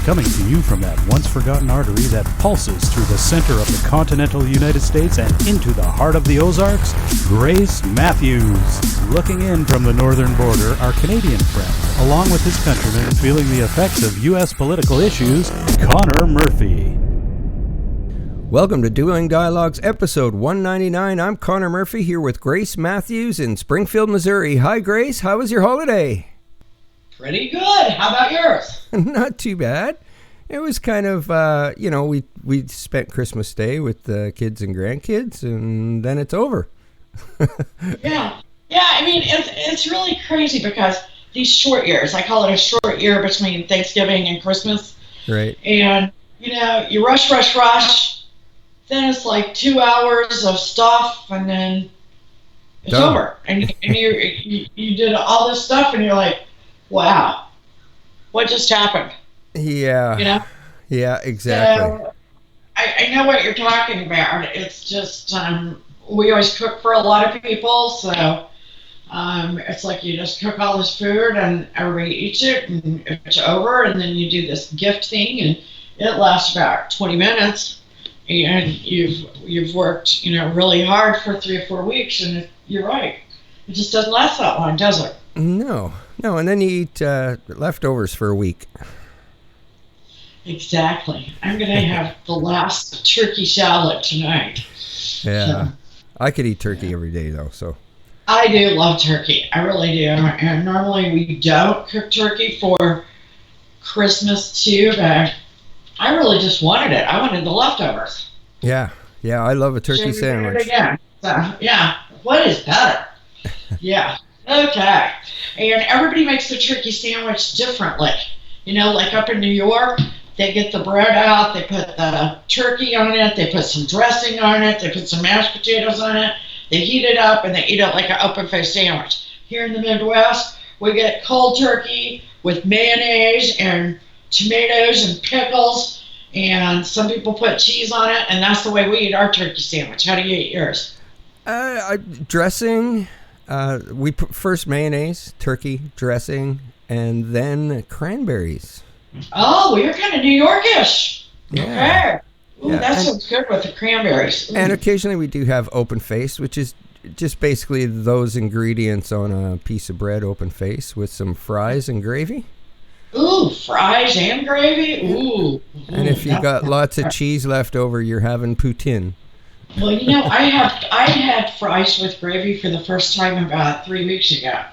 Coming to you from that once-forgotten artery that pulses through the center of the continental United States and into the heart of the Ozarks, Grace Matthews. Looking in from the northern border, our Canadian friend, along with his countrymen feeling the effects of U.S. political issues, Connor Murphy. Welcome to Dueling Dialogues, episode 199. I'm Connor Murphy here with Grace Matthews in Springfield, Missouri. Hi, Grace. How was your holiday? Pretty good. How about yours? Not too bad. It was kind of, we spent Christmas Day with the kids and grandkids, and then it's over. Yeah. I mean, it's really crazy because these short years, I call it a short year between Thanksgiving and Christmas. Right. And, you rush. Then it's like 2 hours of stuff, and then it's Done. over. And you did all this stuff, and you're like, wow, what just happened? Yeah. Yeah, exactly. So, I know what you're talking about. It's just, we always cook for a lot of people, so it's like you just cook all this food and everybody eats it and it's over, and then you do this gift thing and it lasts about 20 minutes and you've worked, really hard for 3 or 4 weeks, and you're right. It just doesn't last that long, does it? No, and then you eat leftovers for a week. Exactly. I'm going to have the last turkey salad tonight. Yeah. So, I could eat turkey every day, though, so. I do love turkey. I really do. And normally we don't cook turkey for Christmas, too, but I really just wanted it. I wanted the leftovers. Yeah, I love a turkey sandwich. Again. So, yeah. What is better? Yeah. Okay. And everybody makes the turkey sandwich differently. Like up in New York, they get the bread out, they put the turkey on it, they put some dressing on it, they put some mashed potatoes on it, they heat it up, and they eat it like an open-faced sandwich. Here in the Midwest, we get cold turkey with mayonnaise and tomatoes and pickles, and some people put cheese on it, and that's the way we eat our turkey sandwich. How do you eat yours? Dressing. We put first mayonnaise, turkey, dressing, and then cranberries. Oh, well, you're kind of New Yorkish. Yeah. Okay. Ooh, that sounds good with the cranberries. Ooh. And occasionally we do have open face, which is just basically those ingredients on a piece of bread, open face, with some fries and gravy. Ooh, fries and gravy? Ooh. And if you got lots of cheese left over, you're having poutine. Well, I had fries with gravy for the first time about 3 weeks ago.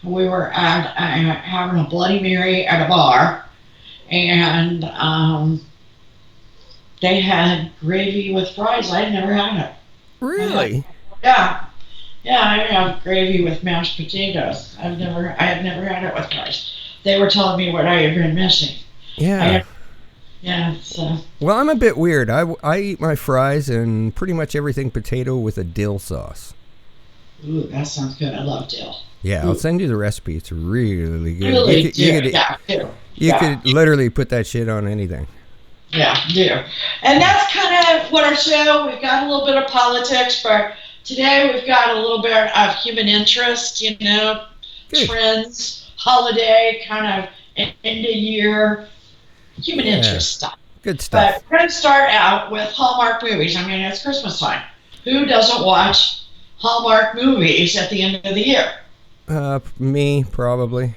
We were having a Bloody Mary at a bar, and they had gravy with fries. I'd never had it. Really? Yeah, I have gravy with mashed potatoes. I had never had it with fries. They were telling me what I had been missing. Yeah. So. Well, I'm a bit weird. I eat my fries and pretty much everything potato with a dill sauce. Ooh, that sounds good. I love dill. Yeah, I'll send you the recipe. It's really good. Really You could literally put that shit on anything. Yeah, do. And that's kind of what our show, we've got a little bit of politics, but today we've got a little bit of human interest, Good. Trends, holiday, kind of end of year, human interest stuff. Good stuff. But we're going to start out with Hallmark movies. I mean, it's Christmas time. Who doesn't watch Hallmark movies at the end of the year? Me, probably.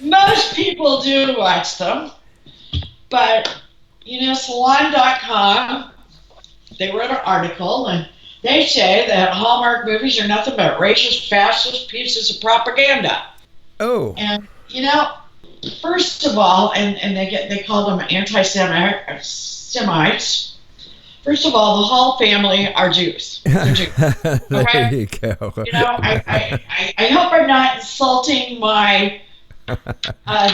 Most people do watch them, but, Salon.com, they wrote an article, and they say that Hallmark movies are nothing but racist, fascist pieces of propaganda. Oh. And, first of all, and they call them anti-Semites. First of all, the Hall family are Jews. They're Jews. Okay? There you go. I hope I'm not insulting my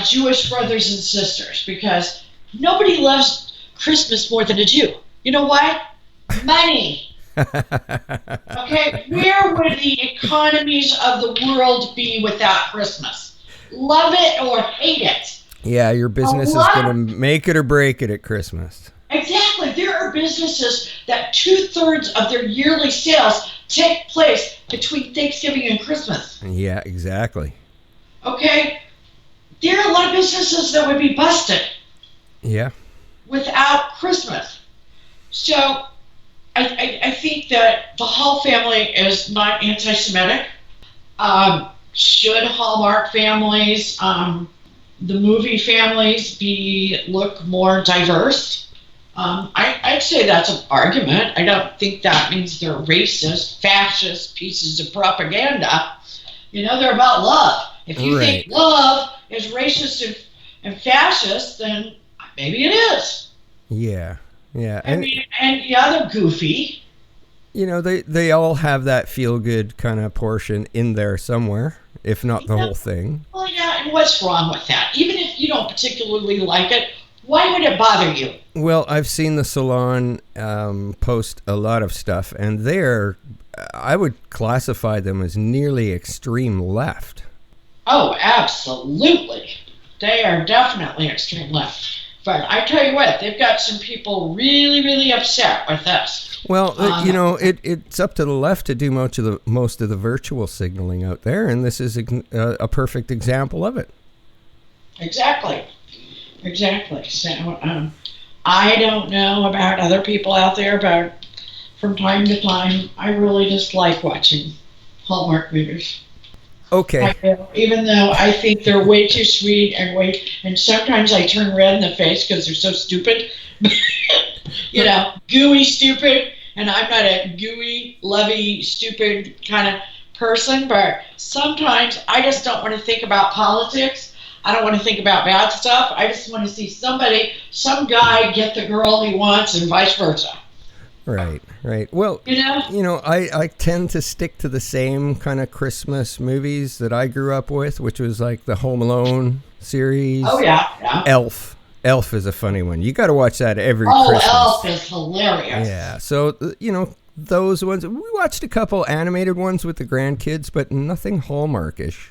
Jewish brothers and sisters, because nobody loves Christmas more than a Jew. You know what? Money. Okay? Where would the economies of the world be without Christmas? Love it or hate it. Yeah, your business is going to make it or break it at Christmas. Exactly. There are businesses that 2/3 of their yearly sales take place between Thanksgiving and Christmas. Yeah, exactly. Okay? There are a lot of businesses that would be busted. Yeah. Without Christmas. So I think that the Hall family is not anti-Semitic. Should Hallmark families, the movie families, look more diverse? I'd say that's an argument. I don't think that means they're racist, fascist pieces of propaganda. They're about love. If you think love is racist and fascist, then maybe it is. Yeah. And they're goofy. They all have that feel-good kind of portion in there somewhere, if not the whole thing. Well, yeah, and what's wrong with that? Even if you don't particularly like it, why would it bother you? Well, I've seen the Salon post a lot of stuff, and I would classify them as nearly extreme left. Oh, absolutely. They are definitely extreme left. But I tell you what, they've got some people really, really upset with us. Well, it's up to the left to do most of the virtual signaling out there, and this is a perfect example of it. Exactly. So I don't know about other people out there, but from time to time, I really just like watching Hallmark movies. Okay. Even though I think they're way too sweet and sometimes I turn red in the face because they're so stupid. Gooey stupid, and I'm not a gooey, lovey, stupid kind of person, but sometimes I just don't want to think about politics. I don't want to think about bad stuff. I just want to see some guy get the girl he wants and vice versa. Right. Well, I tend to stick to the same kind of Christmas movies that I grew up with, which was like the Home Alone series. Oh, yeah. Elf is a funny one. You got to watch that every Christmas. Oh, Elf is hilarious. Yeah. So, those ones. We watched a couple animated ones with the grandkids, but nothing Hallmarkish.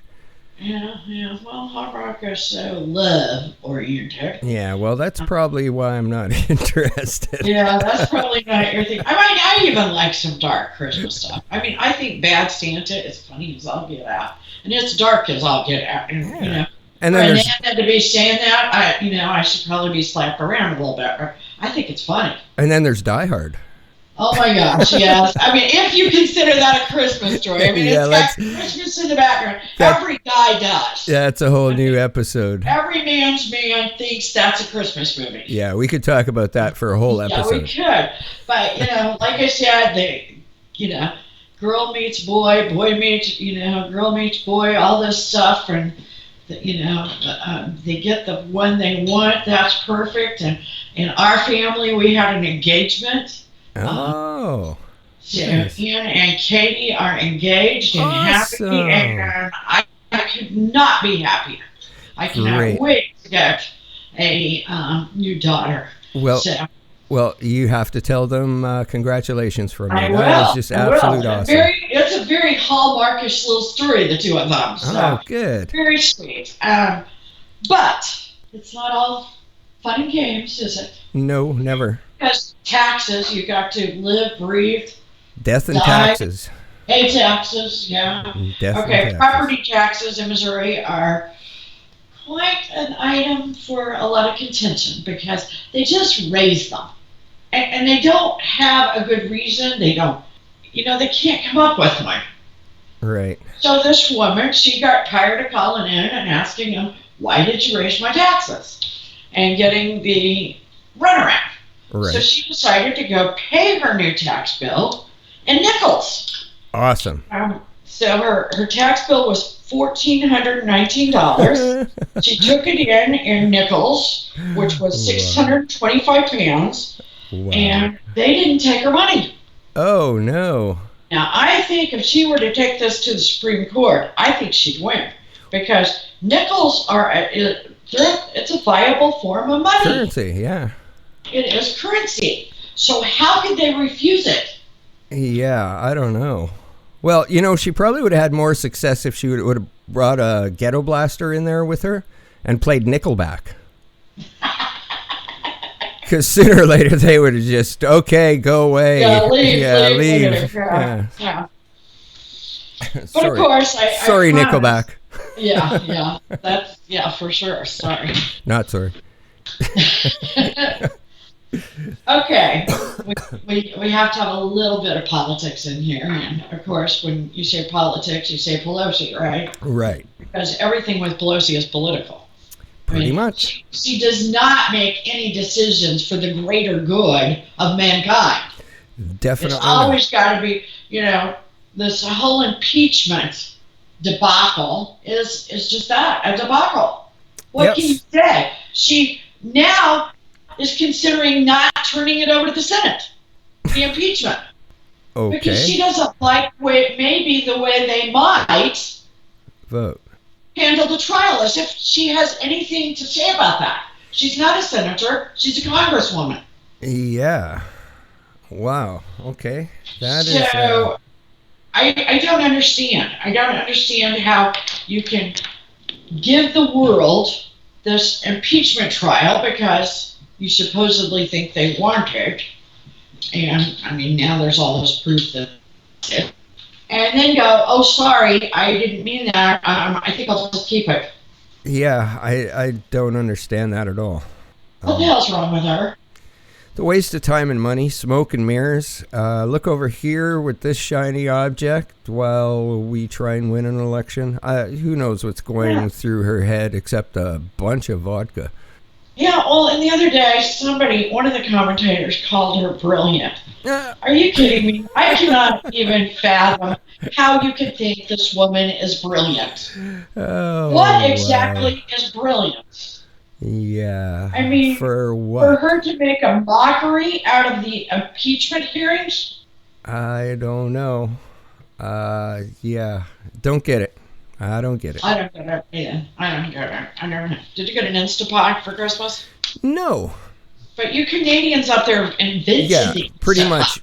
Yeah. Well, Hallmark is so love-oriented. Yeah, well, that's probably why I'm not interested. Yeah, that's probably not your thing. I even like some dark Christmas stuff. I think Bad Santa is funny as all get out. And it's dark as all get out. And, and then to be saying that, I should probably be slapped around a little bit. But I think it's funny. And then there's Die Hard. Oh my gosh, yes. If you consider that a Christmas story, it's got Christmas in the background. Every guy does. Yeah, it's a whole new episode. Every man's man thinks that's a Christmas movie. Yeah, we could talk about that for a whole episode. Yeah, we could. But, like I said, girl meets boy, boy meets, girl meets boy, all this stuff, and, they get the one they want, that's perfect. And in our family, we had an engagement. Oh. So Ian and Katie are engaged and awesome. Happy, and I could not be happier. I cannot wait to get a new daughter. Well, you have to tell them congratulations from me. I will. That is just absolute awesome. It's a very Hallmarkish little story, the two of them. So good. Very sweet. But it's not all fun and games, is it? No, never. Because taxes, you got to live, breathe. Death and taxes. Pay taxes, yeah. Death and taxes. Property taxes in Missouri are quite an item for a lot of contention because they just raise them. And they don't have a good reason. They don't, they can't come up with one. Right. So this woman, she got tired of calling in and asking him, why did you raise my taxes? And getting the runaround. Right. So she decided to go pay her new tax bill in nickels. Awesome. So her tax bill was $1,419. She took it in nickels, which was 625 pounds, and they didn't take her money. Oh, no. Now, I think if she were to take this to the Supreme Court, I think she'd win, because nickels it's a viable form of money. Currency, yeah. It is currency. So how could they refuse it? Yeah, I don't know. Well, she probably would have had more success if she would have brought a ghetto blaster in there with her and played Nickelback. Because sooner or later they would have just, okay, go away. Yeah, leave. Yeah. But of course, sorry, Nickelback. Yeah. That's, yeah, for sure. Sorry. Not sorry. Okay. We have to have a little bit of politics in here. And of course, when you say politics, you say Pelosi, right? Right. Because everything with Pelosi is political. Pretty much. She does not make any decisions for the greater good of mankind. Definitely. It's always got to be, this whole impeachment debacle is just that, a debacle. What can you say? She now is considering not turning it over to the Senate, the impeachment. Okay. Because she doesn't like the way they might vote. Handle the trial, as if she has anything to say about that. She's not a senator, she's a congresswoman. Yeah. Wow. Okay. So, I don't understand. I don't understand how you can give the world this impeachment trial because you supposedly think they want it. And, I mean, now there's all this proof that it. And then go, oh, sorry, I didn't mean that. I think I'll just keep it. Yeah, I don't understand that at all. What the hell's wrong with her? The waste of time and money, smoke and mirrors. Look over here with this shiny object while we try and win an election. Who knows what's going through her head except a bunch of vodka. Yeah, well, and the other day, one of the commentators called her brilliant. Are you kidding me? I cannot even fathom how you could think this woman is brilliant. Oh, what exactly is brilliant? Yeah. I mean, for what? For her to make a mockery out of the impeachment hearings? I don't know. Yeah. Don't get it. I don't get it. I don't get it either. I don't get it. I don't know. Did you get an Instapot for Christmas? No. But you Canadians out there invented these pretty much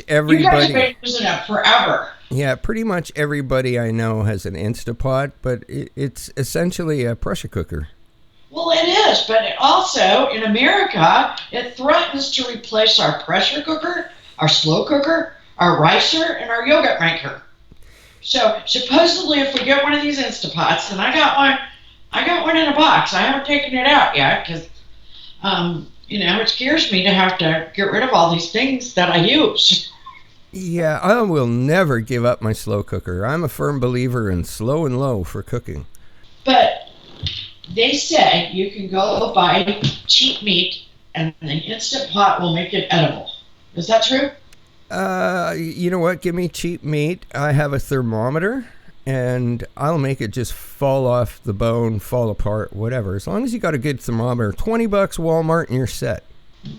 everybody. You guys have been using it forever. Yeah, pretty much everybody I know has an Instapot, but it's essentially a pressure cooker. Well, it is, but also in America, it threatens to replace our pressure cooker, our slow cooker, our ricer, and our yogurt maker. So supposedly, if we get one of these Instapots, and I got one in a box. I haven't taken it out yet because, it scares me to have to get rid of all these things that I use. Yeah, I will never give up my slow cooker. I'm a firm believer in slow and low for cooking. But they say you can go buy cheap meat and the Instant Pot will make it edible. Is that true? You know what? Give me cheap meat. I have a thermometer, and I'll make it just fall off the bone, fall apart, whatever. As long as you got a good thermometer, $20 Walmart, and you're set.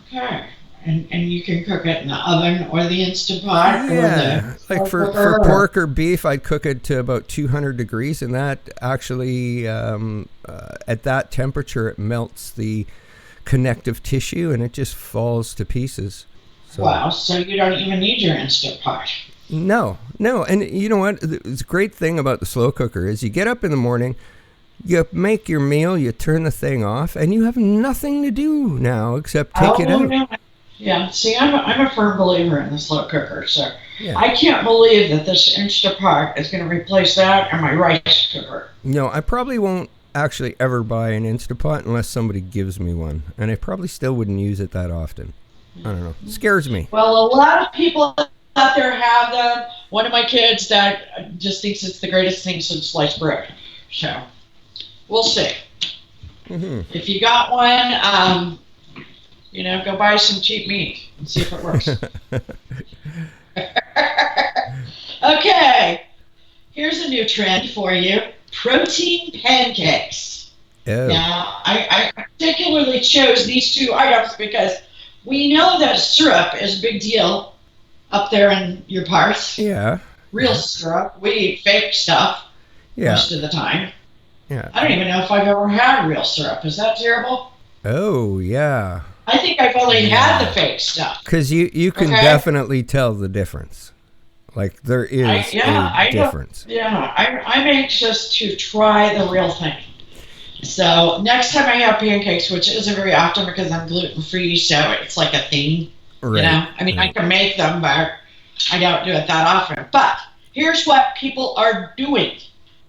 Okay. And you can cook it in the oven or the Instant Pot? Yeah. Like for pork or beef, I'd cook it to about 200 degrees, and that actually, at that temperature, it melts the connective tissue, and it just falls to pieces. So, wow, so you don't even need your Instant Pot. No. And you know what? The great thing about the slow cooker is you get up in the morning, you make your meal, you turn the thing off, and you have nothing to do now except take it out. Yeah, see, I'm a firm believer in the slow cooker, so I can't believe that this Instant Pot is going to replace that and my rice cooker. No, I probably won't actually ever buy an Instant Pot unless somebody gives me one, and I probably still wouldn't use it that often. I don't know. It scares me. Well, a lot of people out there have them. One of my kids that just thinks it's the greatest thing since sliced bread. So, we'll see. Mm-hmm. If you got one, go buy some cheap meat and see if it works. Okay. Here's a new trend for you. Protein pancakes. Oh. Now, I particularly chose these two items because we know that syrup is a big deal up there in your parts. Yeah. Real syrup. We eat fake stuff most of the time. Yeah. I don't even know if I've ever had real syrup. Is that terrible? Oh, yeah. I think I've only had the fake stuff. Because you can definitely tell the difference. Like, there is a difference. I'm anxious to try the real thing. So next time I have pancakes, which isn't very often because I'm gluten-free, so it's like a thing, I mean, I can make them, but I don't do it that often. But here's what people are doing.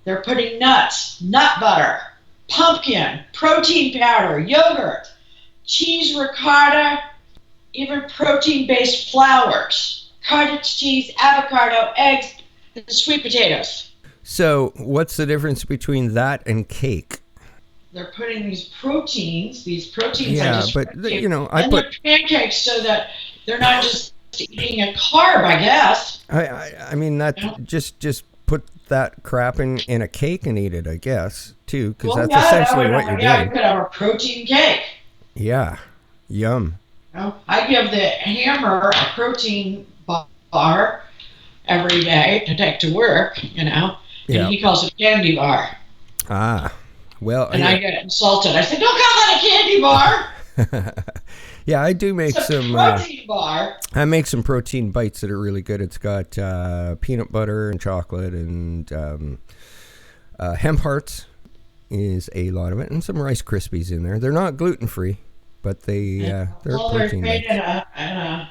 They're putting nuts, nut butter, pumpkin, protein powder, yogurt, cheese ricotta, even protein-based flours, cottage cheese, avocado, eggs, and sweet potatoes. So what's the difference between that and cake? They're putting these proteins. Yeah, but I and put they're pancakes so that they're not just eating a carb, I guess. I mean that just put that crap in a cake and eat it, I guess, too, because that's essentially what you're doing. Yeah, you could have a protein cake. Yeah, yum. I give the hammer a protein bar every day to take to work, and he calls it a candy bar. Ah, well. And I get insulted. I said, "Don't call that a candy bar." Yeah, I do make it's some protein bar. I make some protein bites that are really good. It's got peanut butter and chocolate and hemp hearts is a lot of it, and some Rice Krispies in there. They're not gluten free, but they're protein made bites.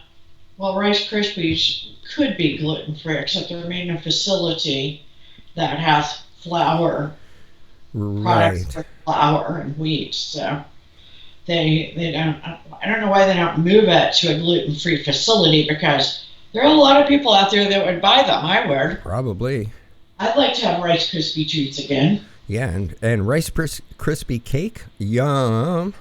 Rice Krispies could be gluten free, except they're made in a facility that has flour products with flour and wheat. So they don't. I don't know why they don't move it to a gluten free facility, because there are a lot of people out there that would buy them. I would. Probably. I'd like to have Rice Krispie treats again. Yeah, and Rice Krispie cake, yum.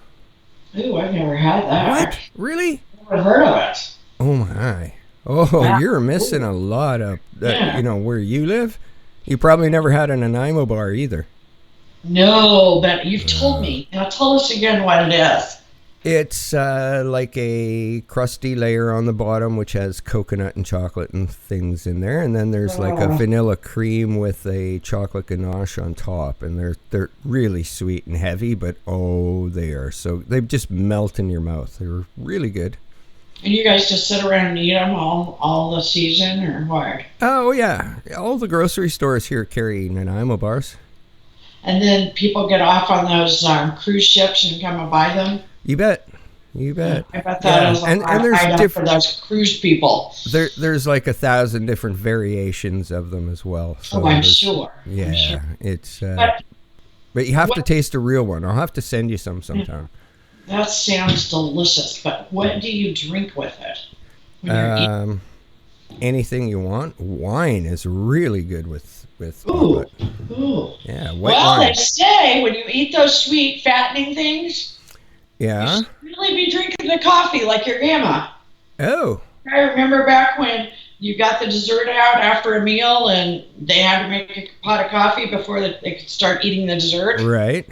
Ooh, I've never had that. What? Really? Never heard of it. Oh my! Oh, wow. You're missing a lot of where you live. You probably never had a Nanaimo bar either. No, but you've told me. Now tell us again what it is. It's like a crusty layer on the bottom, which has coconut and chocolate and things in there, and then there's like a vanilla cream with a chocolate ganache on top, and they're really sweet and heavy, but they just melt in your mouth. They're really good. And you guys just sit around and eat them all the season, or what? Oh yeah, all the grocery stores here carry Nanaimo bars. And then people get off on those cruise ships and come and buy them. You bet. I bet that is and there's different for those cruise people. There's like 1,000 different variations of them as well. So I'm sure. Yeah, I'm sure. It's. But you have to taste a real one. I'll have to send you some sometime. That sounds delicious. But what do you drink with it? Anything you want. Wine is really good with. Ooh. Yeah. Wine. They say when you eat those sweet fattening things. Yeah. You should really be drinking the coffee like your grandma. Oh. I remember back when you got the dessert out after a meal and they had to make a pot of coffee before they could start eating the dessert. Right.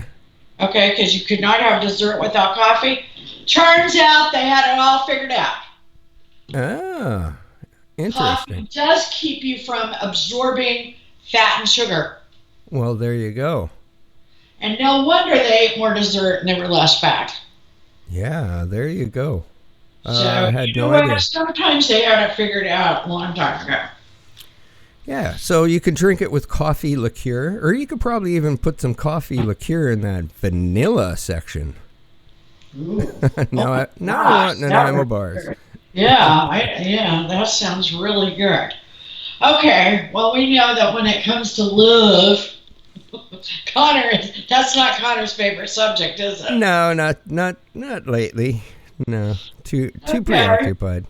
Okay, because you could not have dessert without coffee. Turns out they had it all figured out. Ah, interesting. Coffee does keep you from absorbing fat and sugar. Well, there you go. And no wonder they ate more dessert and they were less fat. Yeah, there you go. So, I had no idea. Sometimes they had it figured out a long time ago. Yeah, so you could drink it with coffee liqueur, or you could probably even put some coffee liqueur in that vanilla section. Ooh. now I want Nanaimo bars. Yeah, that sounds really good. Okay, well, we know that when it comes to love, that's not Connor's favorite subject, is it? No, not lately. No, too preoccupied.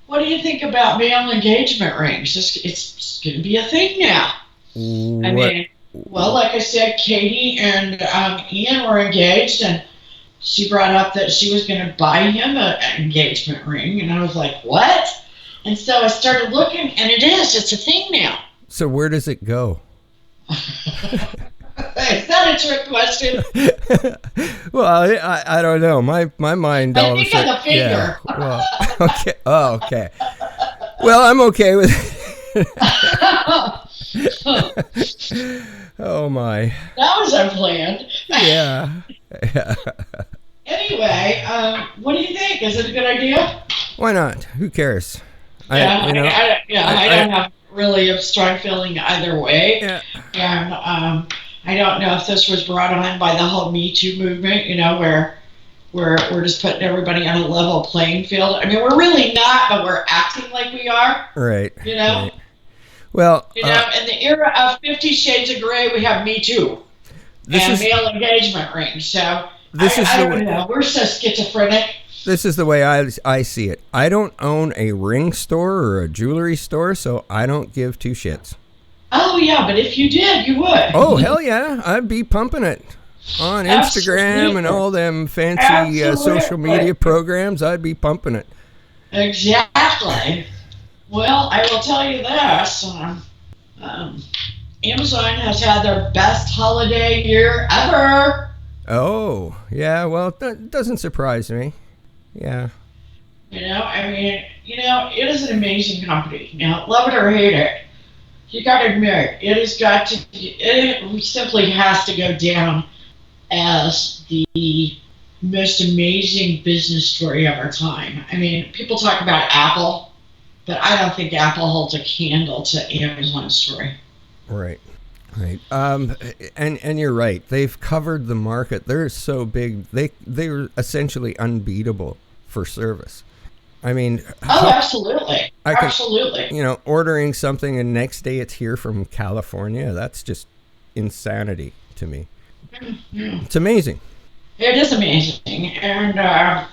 What do you think about male engagement rings? It's going to be a thing now. I mean, well, like I said, Katie and Ian were engaged, and she brought up that she was going to buy him an engagement ring, and I was like, what? And so I started looking, and it's a thing now. So where does it go? Is that a trick question? Well, I don't know. My mind. I think on the finger. Yeah, well, okay. Oh, okay. Well, I'm okay with it. Oh my. That was unplanned. Yeah. Anyway, what do you think? Is it a good idea? Why not? Who cares? I don't have really a strong feeling either way. Yeah. And I don't know if this was brought on by the whole Me Too movement, where we're just putting everybody on a level playing field. I mean, we're really not, but we're acting like we are. Right. Right. Well, You know, in the era of 50 Shades of Grey, we have Me Too and male engagement rings. So I don't know. We're so schizophrenic. This is the way I see it. I don't own a ring store or a jewelry store, so I don't give two shits. Oh, yeah, but if you did, you would. Oh, hell yeah. I'd be pumping it on Instagram and all them fancy social media programs. I'd be pumping it. Exactly. Well, I will tell you this. Amazon has had their best holiday year ever. Oh, yeah. Well, that doesn't surprise me. Yeah. You know, I mean, it is an amazing company. Now, love it or hate it, you got to admit, it simply has to go down as the most amazing business story of our time. I mean, people talk about Apple, but I don't think Apple holds a candle to Amazon's story. Right. And you're right. They've covered the market. They're so big. They're essentially unbeatable for service. I mean, absolutely. Absolutely. Ordering something and next day it's here from California. That's just insanity to me. Mm-hmm. It's amazing. It is amazing. And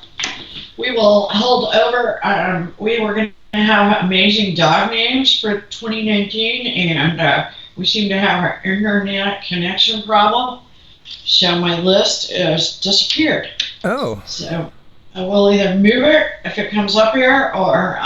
we will hold over. We were going to have amazing dog names for 2019, and we seem to have our internet connection problem. So my list has disappeared. Oh. So we'll either move it if it comes up here, or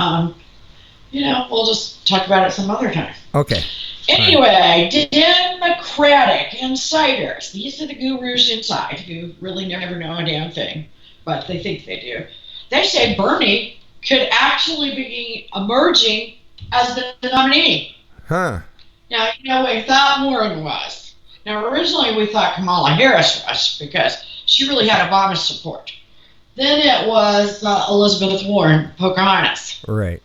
we'll just talk about it some other time. Okay. Anyway, Democratic insiders. These are the gurus inside who really never know a damn thing, but they think they do. They say Bernie could actually be emerging as the nominee. Huh. Now, we thought Warren was. Now, originally we thought Kamala Harris was because she really had Obama's support. Then it was Elizabeth Warren, Pocahontas. Right.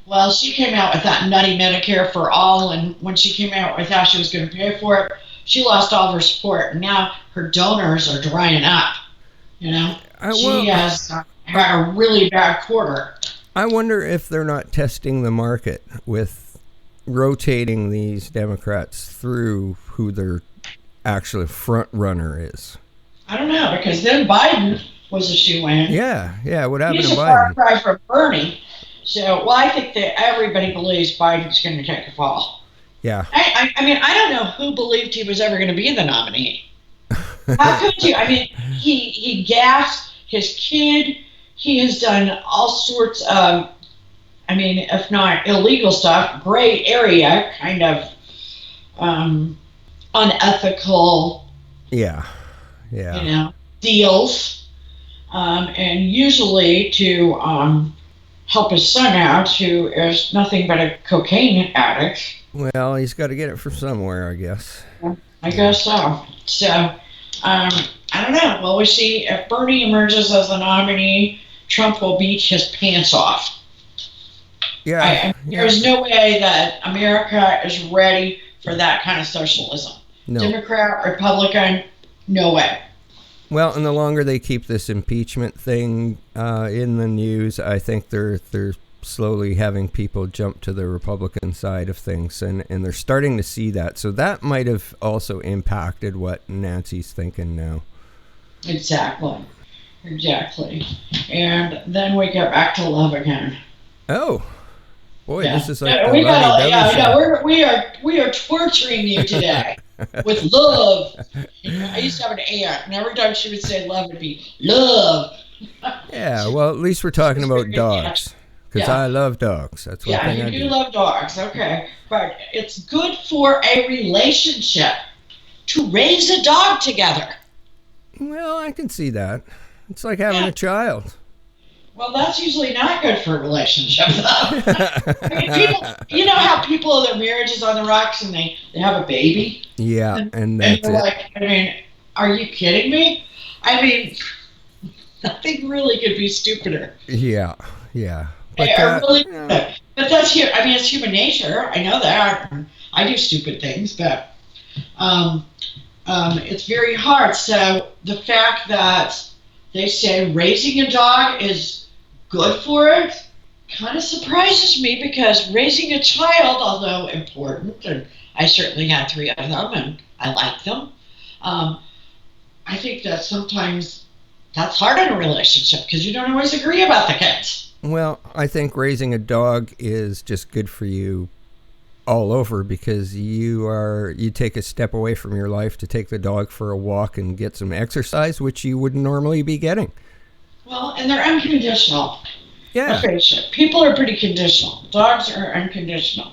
Well, she came out with that nutty Medicare for all, and when she came out with how she was going to pay for it, she lost all of her support, and now her donors are drying up. She has had a really bad quarter. I wonder if they're not testing the market with rotating these Democrats through who their actual front runner is. I don't know, because then Biden was a shoe-in. Yeah, what happened to Biden? He's a far cry from Bernie. So, I think that everybody believes Biden's going to take a fall. Yeah. I mean, I don't know who believed he was ever going to be the nominee. How could you? I mean, he gassed his kid. He has done all sorts of, if not illegal stuff, gray area kind of unethical. Yeah. Deals, and usually to help his son out, who is nothing but a cocaine addict. Well, he's got to get it from somewhere, I guess. I guess so. So, I don't know. Well, we see if Bernie emerges as the nominee, Trump will beat his pants off. Yeah. There's no way that America is ready for that kind of socialism. No. Democrat, Republican, no way. Well, and the longer they keep this impeachment thing in the news, I think they're slowly having people jump to the Republican side of things, and they're starting to see that. So that might have also impacted what Nancy's thinking now. Exactly. And then we get back to love again. Oh. Boy, yeah. This is like we are torturing you today with love. I used to have an aunt, and every time she would say love, it'd be love. Yeah, well, at least we're talking about dogs, because I love dogs. That's one thing I do. Yeah, you do love dogs, okay. But it's good for a relationship to raise a dog together. Well, I can see that. It's like having a child. Well, that's usually not good for a relationship, though. You know how people, their marriage is on the rocks and they have a baby? Yeah, and that's you're like, are you kidding me? Nothing really could be stupider. Yeah. But that's it's human nature. I know that. I do stupid things, but it's very hard. So the fact that they say raising a dog is good for it, kind of surprises me because raising a child, although important, and I certainly had 3 of them and I like them, I think that sometimes that's hard in a relationship because you don't always agree about the kids. Well, I think raising a dog is just good for you all over because you take a step away from your life to take the dog for a walk and get some exercise, which you wouldn't normally be getting. Well, and they're unconditional. Yeah. People are pretty conditional. Dogs are unconditional.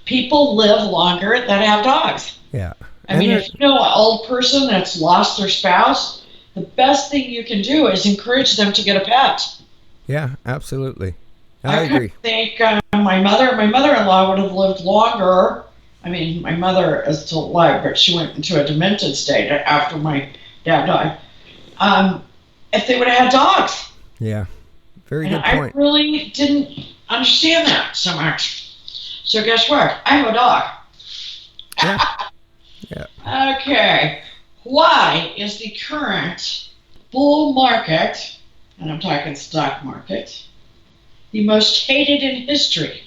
People live longer that have dogs. Yeah. I mean, if you know an old person that's lost their spouse, the best thing you can do is encourage them to get a pet. Yeah, absolutely. I agree. I think my mother-in-law would have lived longer. I mean, my mother is still alive, but she went into a demented state after my dad died. If they would have had dogs. Yeah, very good point. I really didn't understand that so much. So guess what? I have a dog. Yeah. Yeah. Okay. Why is the current bull market, and I'm talking stock market, the most hated in history?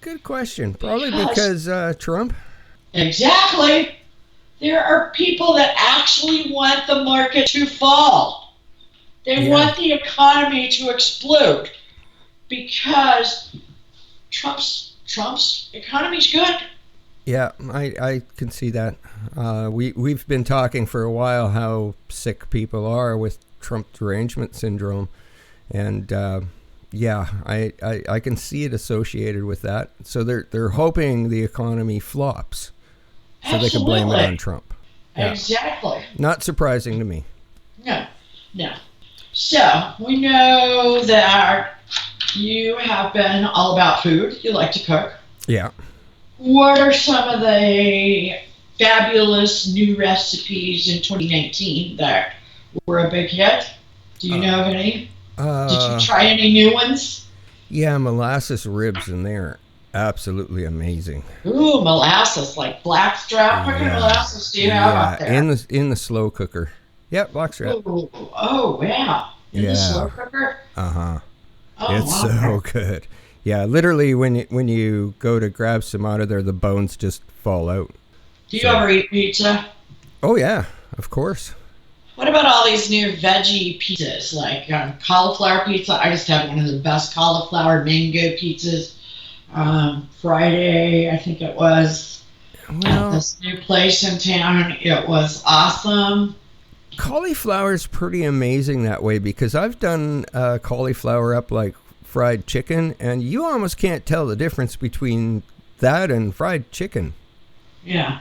Good question. Probably because Trump. Exactly. There are people that actually want the market to fall. They want the economy to explode because Trump's economy's good. Yeah, I can see that. We've been talking for a while how sick people are with Trump derangement syndrome, and I can see it associated with that. So they're hoping the economy flops, so they can blame it on Trump. Yeah. Exactly. Not surprising to me. No. So we know that you have been all about food. You like to cook. Yeah. What are some of the fabulous new recipes in 2019 that were a big hit? Do you know of any? Did you try any new ones? Yeah, molasses ribs, and they're absolutely amazing. Ooh, molasses, like blackstrap. What kind of molasses do you have out there? In the slow cooker. Yep, blackstrap. Ooh, oh, wow. In the slow cooker? Uh-huh. Oh, It's so good. Yeah, literally when you go to grab some out of there, the bones just fall out. Do you ever eat pizza? Oh, yeah, of course. What about all these new veggie pizzas, like cauliflower pizza? I just had one of the best cauliflower mango pizzas Friday, I think it was, at this new place in town. It was awesome. Cauliflower is pretty amazing that way because I've done cauliflower up like fried chicken, and you almost can't tell the difference between that and fried chicken. Yeah.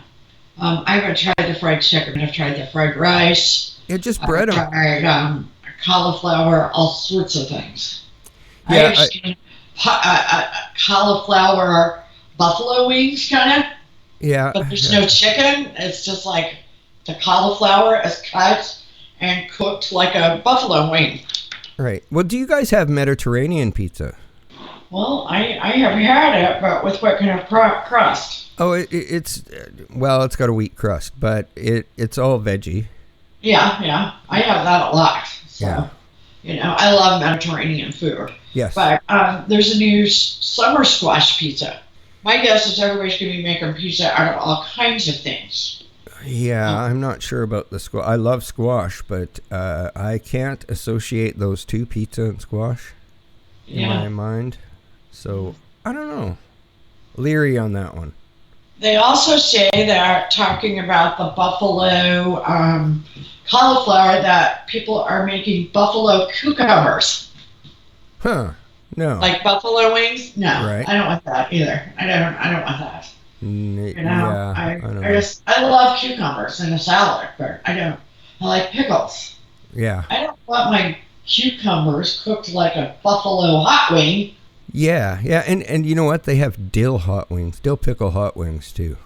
I haven't tried the fried chicken. I've tried the fried rice. Yeah, just bread them. I've tried cauliflower, all sorts of things. Yeah, I've seen cauliflower buffalo wings, kind of. Yeah. But there's no chicken. It's just like the cauliflower is cut and cooked like a buffalo wing. Right. Well, do you guys have Mediterranean pizza? Well, I have had it, but with what kind of crust? Oh, it's got a wheat crust, but it's all veggie. Yeah. I have that a lot. So, yeah. I love Mediterranean food. Yes. But there's a new summer squash pizza. My guess is everybody's going to be making pizza out of all kinds of things. Yeah, I'm not sure about the squash. I love squash, but I can't associate those two, pizza and squash, in my mind. So, I don't know. Leery on that one. They also say that, talking about the buffalo cauliflower, that people are making buffalo cucumbers. Huh. No. Like buffalo wings? No. Right. I don't want that either. I don't want that. Yeah, I love cucumbers in a salad, but I like pickles. Yeah. I don't want my cucumbers cooked like a buffalo hot wing. Yeah, and you know what? They have dill pickle hot wings too.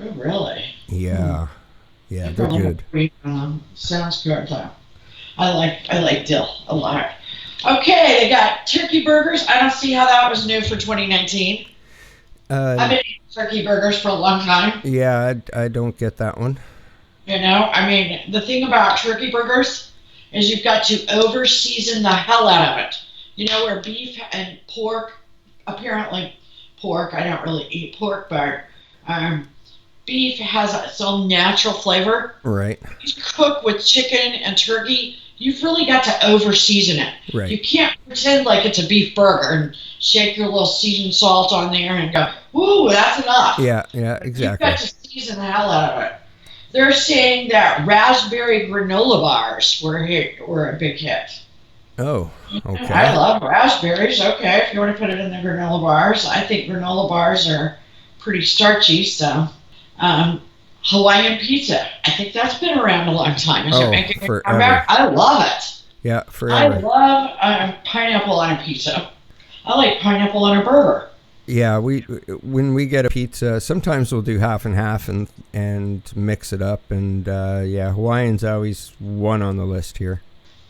Oh, really? Yeah. Yeah, they're good. Sounds good though. I like dill a lot. Okay, they got turkey burgers. I don't see how that was new for 2019. I've been eating turkey burgers for a long time. Yeah, I don't get that one. The thing about turkey burgers is you've got to over-season the hell out of it. You know, where beef and pork, apparently pork, I don't really eat pork, but beef has its own natural flavor. Right. You cook with chicken and turkey, you've really got to over season it. Right. You can't pretend like it's a beef burger and shake your little seasoned salt on there and go, ooh, that's enough. Yeah, exactly. You've got to season the hell out of it. They're saying that raspberry granola bars were a big hit. Oh, okay. I love raspberries. Okay, if you want to put it in the granola bars. I think granola bars are pretty starchy, so. Hawaiian pizza. I think that's been around a long time. Is it making a comeback? I love it. Yeah, forever. I love pineapple on a pizza. I like pineapple on a burger. Yeah, when we get a pizza, sometimes we'll do half and half and mix it up. And Hawaiian's always one on the list here.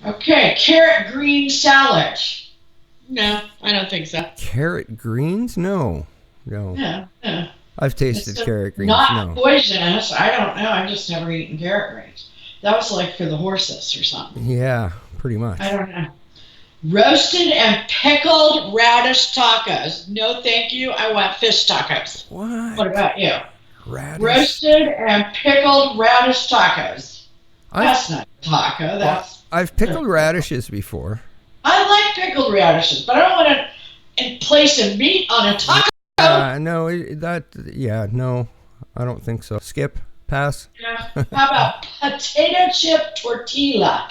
Okay, carrot green salad. No, I don't think so. Carrot greens? No. Yeah. I've tasted carrot greens. Not poisonous. I don't know. I've just never eaten carrot greens. That was like for the horses or something. Yeah, pretty much. I don't know. Roasted and pickled radish tacos. No, thank you. I want fish tacos. What about you? Radish. Roasted and pickled radish tacos. That's not a taco. I've pickled radishes before. I like pickled radishes, but I don't want to in place of meat on a taco. No, I don't think so. Skip, pass. Yeah. How about potato chip tortilla?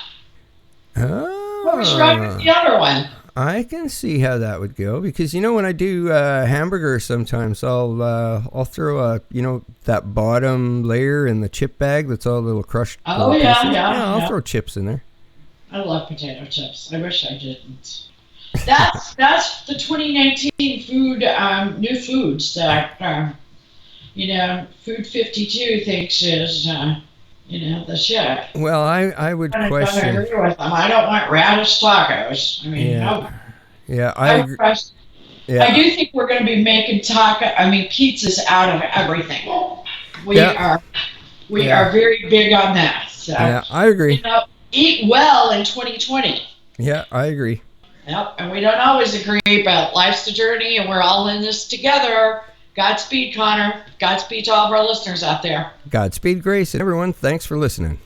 Oh, What was wrong with the other one? I can see how that would go because when I do hamburger, sometimes I'll throw that bottom layer in the chip bag that's all little crushed. Oh pieces. yeah. I'll throw chips in there. I love potato chips. I wish I didn't. That's the 2019 food, new foods that, Food 52 thinks is, the shit. Well, I would question. I agree with them. I don't want radish tacos. I mean, no. Yeah, I agree. Yeah. I do think we're going to be making pizzas out of everything. We are very big on that. So, yeah, I agree. Eat well in 2020. Yeah, I agree. Yep, and we don't always agree, but life's a journey, and we're all in this together. Godspeed, Connor. Godspeed to all of our listeners out there. Godspeed, Grace, and everyone, thanks for listening.